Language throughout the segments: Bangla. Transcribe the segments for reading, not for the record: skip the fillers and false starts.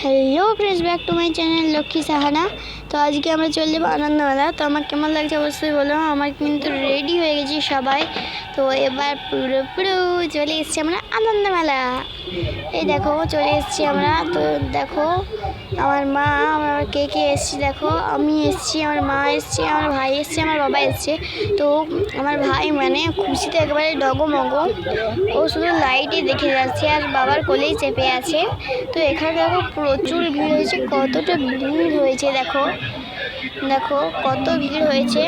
Hello friends, back to my channel Lakshmi Sahana. তো আজকে আমরা চলে যাবো আনন্দমেলা। তো আমার কেমন লাগছে অবশ্যই বলো। আমার কিন্তু রেডি হয়ে গেছি সবাই। তো এবার পুরো চলে এসেছি আমরা আনন্দমেলা। এই দেখো চলে এসেছি আমরা। তো দেখো আমার মা, আমার কে কে এসেছি দেখো। আমি এসেছি, আমার মা এসছে, আমার ভাই এসছে, আমার বাবা এসছে। তো আমার ভাই মানে খুশিতে একেবারে ডগমগ, ও শুধু লাইটই দেখে যাচ্ছে আর বাবার কোলেই চেপে আছে। তো এখানে দেখো প্রচুর ভিড় হয়েছে, কতটা ভিড় হয়েছে দেখো দেখো কত ভিড় হয়েছে।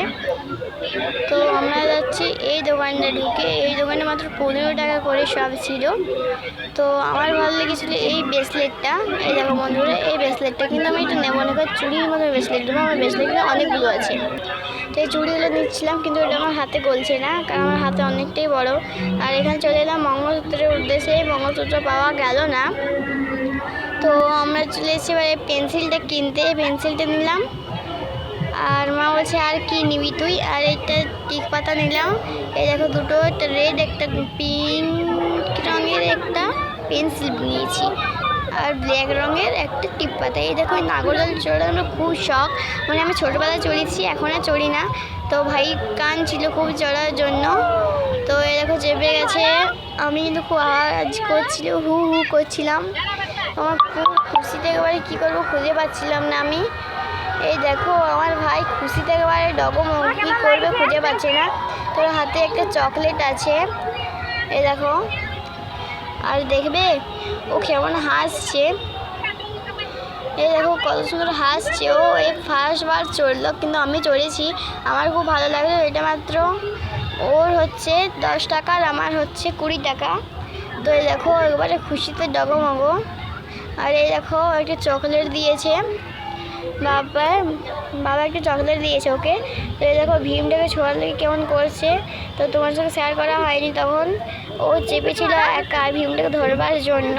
তো আমরা যাচ্ছি এই দোকানটা ঢুকে। এই দোকানে মাত্র 15 টাকা করে সব ছিল। তো আমার ভালো লেগেছিলো এই ব্রেসলেটটা। এই দেখো বন্ধুরা, এই ব্রেসলেটটা কিন্তু আমি একটু নেবো না, চুড়ির মতো ব্রেসলেট দেবো। আমার ব্রেসলেটগুলো অনেকগুলো আছে, তো এই চুড়িগুলো নিচ্ছিলাম, কিন্তু এটা আমার হাতে গলছে না, কারণ আমার হাতে অনেকটাই বড়। আর এখানে চলে এলাম মঙ্গলসূত্রের উদ্দেশ্যে। মঙ্গলসূত্র পাওয়া গেল না, তো আমরা চলে এসেছি এবার এই পেন্সিলটা কিনতে। পেন্সিলটা নিলাম, আর মা বলছে আর কি নিবি তুই, আর একটা টিক পাতা নিলাম। এই দেখো দুটো, একটা রেড একটা পিঙ্ক রঙের একটা পেন্সিল নিয়েছি, আর ব্ল্যাক রঙের একটা টিপ পাতা। এই দেখো নাগরদোল চড়ানো খুব শখ, মানে আমি ছোটোবেলায় চড়েছি, এখন আর চড়ি না। তো ভাই কান ছিল খুব চড়ার জন্য। তো এই দেখো চেপে গেছে, আমি কিন্তু খুব আওয়াজ করছিল, হু হু করছিলাম। আমার খুব খুশিতে একেবারে কী করবো খুঁজে পাচ্ছিলাম না আমি। এই দেখো আমার ভাই খুশিতে একেবারে ডগমগ, কী করবে খুঁজে পাচ্ছে না। তোর হাতে একটা চকলেট আছে, এই দেখো। আর দেখবে ও কেমন হাসছে, এই দেখো কত সুন্দর হাসছে ও। এই ফার্স্টবার চড়লো, কিন্তু আমি চড়েছি, আমার খুব ভালো লাগলো। এটা মাত্র ওর হচ্ছে 10 টাকা আর আমার হচ্ছে 20 টাকা। তো এই দেখো একবারে খুশিতে ডগমগ। আর এই দেখো একটা চকলেট দিয়েছে বাবা একটা চকলেট দিয়েছে ওকে। তো এই দেখো ভীমটাকে ছোঁয়ার লেগে কেমন করছে। তো তোমার সঙ্গে শেয়ার করা হয়নি, তখন ও চেপেছিল একা ভীমটাকে ধরবার জন্য।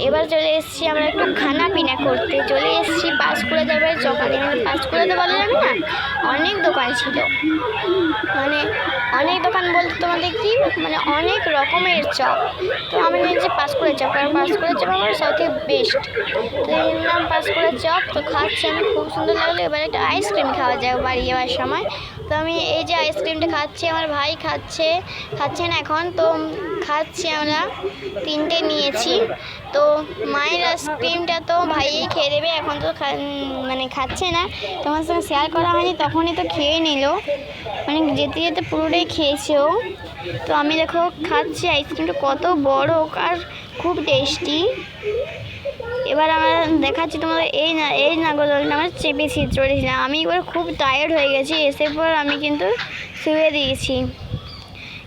এবার চলে এসেছি আমরা একটু খানা পিনা করতে। চলে এসেছি পাঁশকুড়া যাবার চকালে, মানে পাঁশকুড়া তো বলা যাবে না, অনেক দোকান ছিল, মানে অনেক দোকান বলতে তোমাদের কি, মানে অনেক রকমের চপ। তো আমি নিয়েছি পাঁশকুড়া চপ, কারণ পাঁশকুড়া চপ আমার সবথেকে বেস্ট। তো নিলাম পাঁশকুড়া চপ। তো খাচ্ছি আমি, খুব সুন্দর লাগলো। এবার একটা আইসক্রিম খাওয়া যায় বাড়ি যাওয়ার সময়। তো আমি এই যে আইসক্রিমটা খাচ্ছি, আমার ভাই খাচ্ছে না এখন, তো খাচ্ছি আমরা 3টে নিয়েছি। তো মায়ের আইসক্রিমটা তো ভাইই খেয়ে দেবে, এখন তো মানে খাচ্ছে না, তোমার সঙ্গে শেয়ার করা হয়নি, তখনই তো খেয়ে নিল, মানে যেতে যেতে পুরোটাই খেয়েছে ও। তো আমি দেখো খাচ্ছি আইসক্রিমটা, কত বড় আর খুব টেস্টি। এবার আমরা দেখাচ্ছি তোমাদের এই নাগরদোলটা আমরা চেপেছি, চড়েছিলাম। আমি এবার খুব টায়ার্ড হয়ে গেছি, এসে পর আমি কিন্তু শুয়ে দিয়েছি।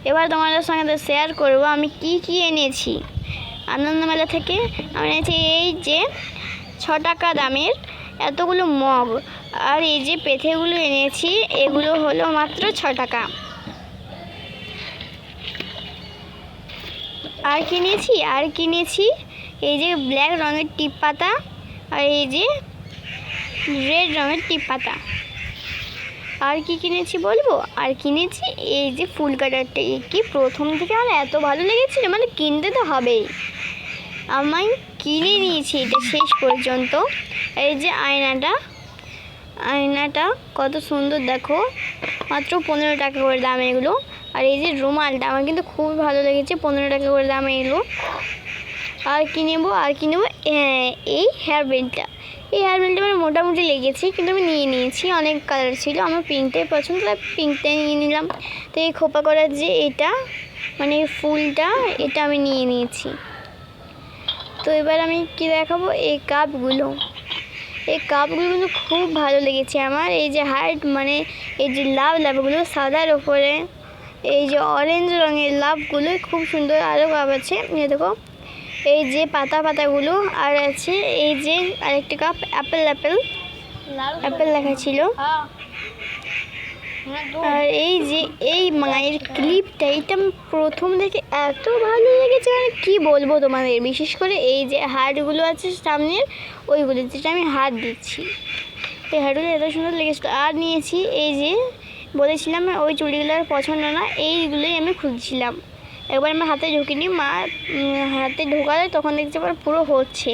এবার তোমাদের সঙ্গে শেয়ার করব আমি কি এনেছি আনন্দমেলা থেকে। আমি এনেছি এই যে 6 টাকা দামের এতগুলো মগ, আর এই যে পেথেগুলো এনেছি, এগুলো হলো মাত্র 6 টাকা। আর কিনেছি এই যে ব্ল্যাক রঙের টিপ পাতা, আর এই যে রেড রঙের টিপ পাতা। আর কি কিনেছি বলবো, আর কিনেছি এই যে ফুল কাটারটা। কি প্রথম থেকে আমার এত ভালো লেগেছিল, মানে কিনতে তো হবেই, আমি কিনে নিয়েছি এটা শেষ পর্যন্ত। এই যে আয়নাটা কত সুন্দর দেখো, মাত্র 15 টাকা করে দাম এগুলো। আর এই যে রুমালটা আমার কিন্তু খুবই ভালো লেগেছে, 15 টাকা করে দাম এগুলো। আর কি নেবো এই হেয়ার বেল্টটা। এই হেয়ার বেল্টটা আমার মোটামুটি লেগেছে, কিন্তু আমি নিয়ে নিয়েছি, অনেক কালার ছিল, আমার পিঙ্কটাই পছন্দ, তাই পিঙ্কটাই নিয়ে নিলাম। তো এই খোপা করার যে এটা মানে ফুলটা, এটা আমি নিয়ে নিয়েছি। তো এবার আমি কি দেখাবো, এই কাপগুলো কিন্তু খুব ভালো লেগেছে আমার। এই যে হার্ট, মানে এই যে লাভগুলো সাদার ওপরে, এই যে অরেঞ্জ রঙের লাভগুলো খুব সুন্দর। আরও কাপ আছে, এই দেখো এই যে পাতাগুলো, আর আছে এই যে আরেকটা কাপ অ্যাপেল লেখা ছিল। আর এই যে এই মায়ের ক্লিপটা, এটা আমি প্রথম থেকে এত ভালো লেগেছে, মানে কী বলবো তোমাদের। বিশেষ করে এই যে হাড়গুলো আছে সামনের, ওইগুলো যেটা আমি হাত দিচ্ছি, এই হাড়গুলো এত সুন্দর লেগেছিলো। আর নিয়েছি এই যে বলেছিলাম ওই চুড়িগুলো পছন্দ না, এইগুলোই আমি খুঁজছিলাম। একবার আমার হাতে ঢুকিনি, মা হাতে ঢোকালে তখন দেখছি আবার পুরো হচ্ছে।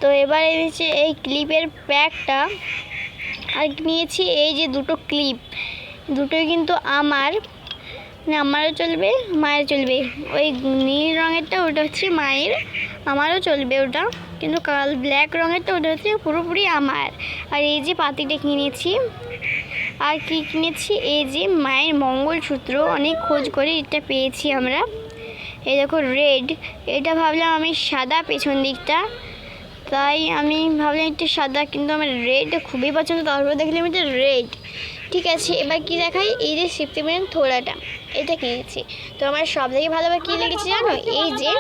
তো এবার এনেছি এই ক্লিপের প্যাকটা, আর নিয়েছি এই যে দুটো ক্লিপ, দুটোই কিন্তু আমার, মানে আমারও চলবে মায়ের চলবে। ওই নীল রঙেরটা ওটা হচ্ছে মায়ের, আমারও চলবে ওটা, কিন্তু ব্ল্যাক রঙেরটা ওটা হচ্ছে পুরোপুরি আমার। আর এই যে পাতিটা কিনেছি, আর কি কিনেছি, এই যে মায়ের মঙ্গলসূত্র, অনেক খোঁজ করে এটা পেয়েছি আমরা। এই দেখো রেড, এটা ভাবলাম আমি সাদা পেছন দিকটা, তাই আমি ভাবলাম একটু সাদা, কিন্তু আমার রেড খুবই পছন্দ, তারপর দেখলাম এটা রেড। ঠিক আছে, এবার কি দেখাই, এই যে সিপ্টিমেন্ট থোড়াটা, এটা কিনেছি। তো আমার সব থেকে ভালোভাবে কী লেগেছে জানো, এই যে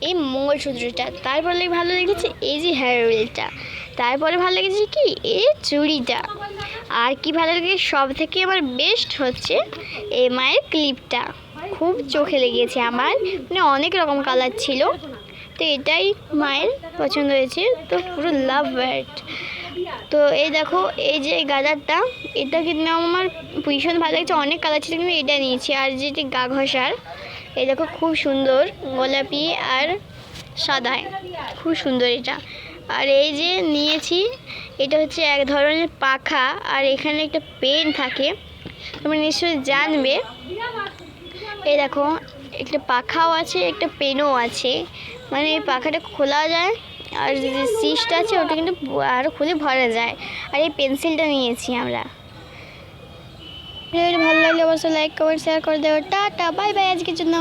এই মঙ্গলসূত্রটা, তারপরে ভালো লেগেছে এই যে হেয়ার অয়েলটা, তারপরে ভালো লেগেছে কি এই চুড়িটা, আর কি ভালো লেগেছে সব থেকে আমার বেস্ট হচ্ছে এই মায়ের ক্লিপটা, খুব চোখে লেগেছে আমার, মানে অনেক রকম কালার ছিল, তো এটাই মায়ের পছন্দ হয়েছে, তো পুরো লাভ বার্ড। তো এই দেখো এই যে গাজরটা, এটা কিন্তু আমার ভীষণ ভালো লাগছে, অনেক কালার ছিল কিন্তু এটা নিয়েছি। আর যেটি গা ঘষার, এই দেখো খুব সুন্দর গোলাপি আর সাদায়, খুব সুন্দর এটা। আর এই যে নিয়েছি, এটা হচ্ছে এক ধরনের পাখা, আর এখানে একটা পেন থাকে, তোমরা নিশ্চয়ই জানবে। এই দেখো একটা পাখাও আছে, একটা পেনও আছে, মানে এই পাখাটা খোলা যায়, আর যে সিসটা আছে ওটা কিন্তু আরও খুলে ভরা যায়। আর এই পেন্সিলটা নিয়েছি আমরা। ভালো লাগলে অবশ্যই লাইক কমেন্ট শেয়ার করে দেবো। টাটা বাই বাই আজকের জন্য।